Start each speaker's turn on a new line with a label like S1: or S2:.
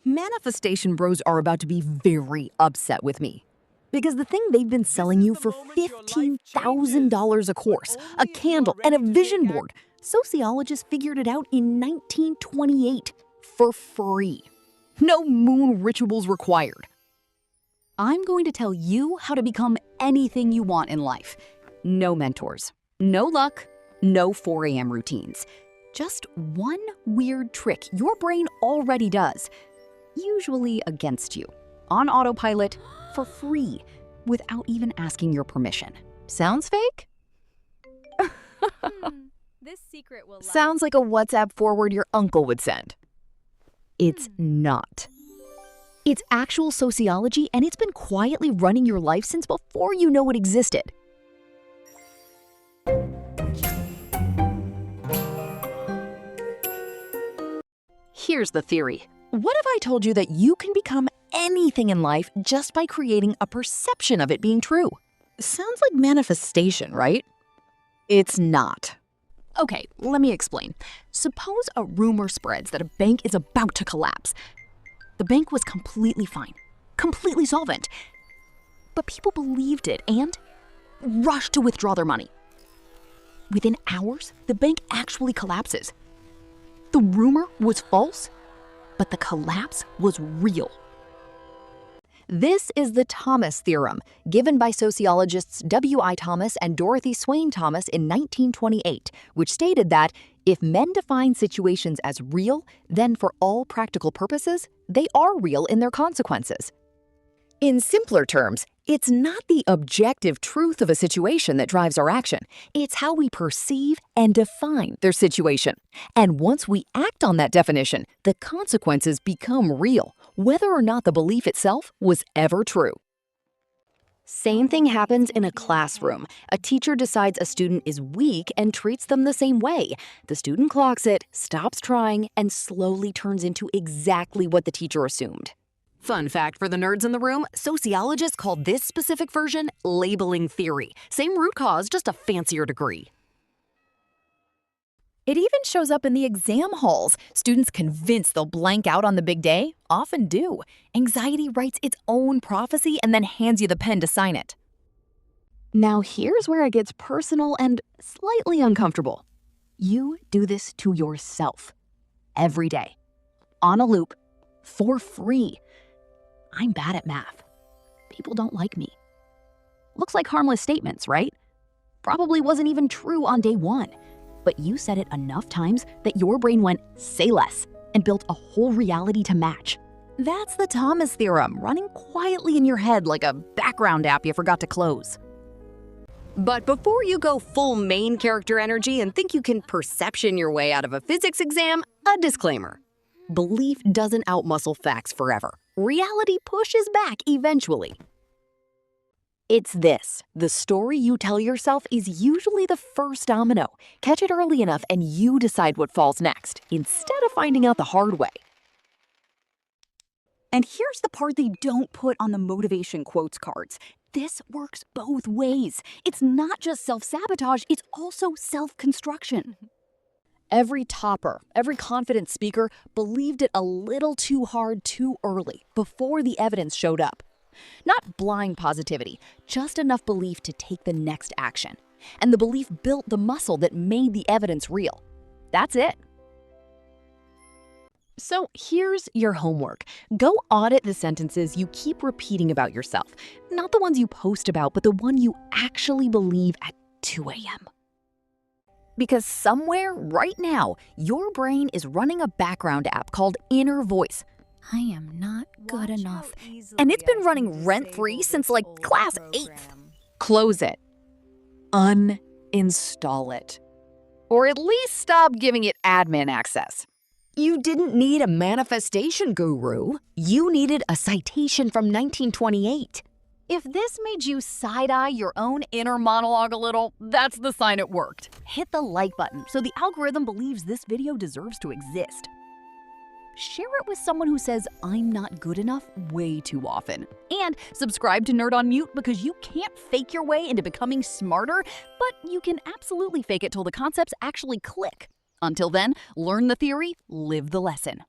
S1: Manifestation bros are about to be very upset with me. Because the thing they've been selling you for $15,000 a course, a candle, and a vision board, sociologists figured it out in 1928 for free. No moon rituals required. I'm going to tell you how to become anything you want in life. No mentors, no luck, no 4 a.m. routines. Just one weird trick your brain already does, usually against you, on autopilot, for free, without even asking your permission. Sounds fake?
S2: This secret will
S1: Sounds like a WhatsApp forward your uncle would send. It's not. It's actual sociology, and it's been quietly running your life since before you know it existed. Here's the theory. What if I told you that you can become anything in life just by creating a perception of it being true? Sounds like manifestation, right? It's not. Okay, let me explain. Suppose a rumor spreads that a bank is about to collapse. The bank was completely fine, completely solvent. But people believed it and rushed to withdraw their money. Within hours, the bank actually collapses. The rumor was false, but the collapse was real. This is the Thomas Theorem, given by sociologists W.I. Thomas and Dorothy Swain Thomas in 1928, which stated that if men define situations as real, then for all practical purposes, they are real in their consequences. In simpler terms, it's not the objective truth of a situation that drives our action. It's how we perceive and define their situation. And once we act on that definition, the consequences become real, whether or not the belief itself was ever true. Same thing happens in a classroom. A teacher decides a student is weak and treats them the same way. The student clocks it, stops trying, and slowly turns into exactly what the teacher assumed. Fun fact for the nerds in the room, sociologists call this specific version labeling theory. Same root cause, just a fancier degree. It even shows up in the exam halls. Students convinced they'll blank out on the big day often do. Anxiety writes its own prophecy and then hands you the pen to sign it. Now here's where it gets personal and slightly uncomfortable. You do this to yourself. Every day. On a loop. For free. I'm bad at math. People don't like me. Looks like harmless statements, right? Probably wasn't even true on day one. But you said it enough times that your brain went, say less, and built a whole reality to match. That's the Thomas Theorem, running quietly in your head like a background app you forgot to close. But before you go full main character energy and think you can perception your way out of a physics exam, a disclaimer. Belief doesn't outmuscle facts forever. Reality pushes back eventually. It's this. The story you tell yourself is usually the first domino. Catch it early enough and you decide what falls next, instead of finding out the hard way. And here's the part they don't put on the motivation quotes cards. This works both ways. It's not just self-sabotage, it's also self-construction. Every topper, every confident speaker believed it a little too hard too early, before the evidence showed up. Not blind positivity, just enough belief to take the next action. And the belief built the muscle that made the evidence real. That's it. So here's your homework. Go audit the sentences you keep repeating about yourself. Not the ones you post about, but the one you actually believe at 2 a.m. Because somewhere, right now, your brain is running a background app called Inner Voice. I am not good enough. And it's been running rent-free since like class 8th. Close it. Uninstall it. Or at least stop giving it admin access. You didn't need a manifestation guru. You needed a citation from 1928. If this made you side-eye your own inner monologue a little, that's the sign it worked. Hit the like button so the algorithm believes this video deserves to exist. Share it with someone who says, I'm not good enough way too often. And subscribe to Nerd on Mute because you can't fake your way into becoming smarter, but you can absolutely fake it till the concepts actually click. Until then, learn the theory, live the lesson.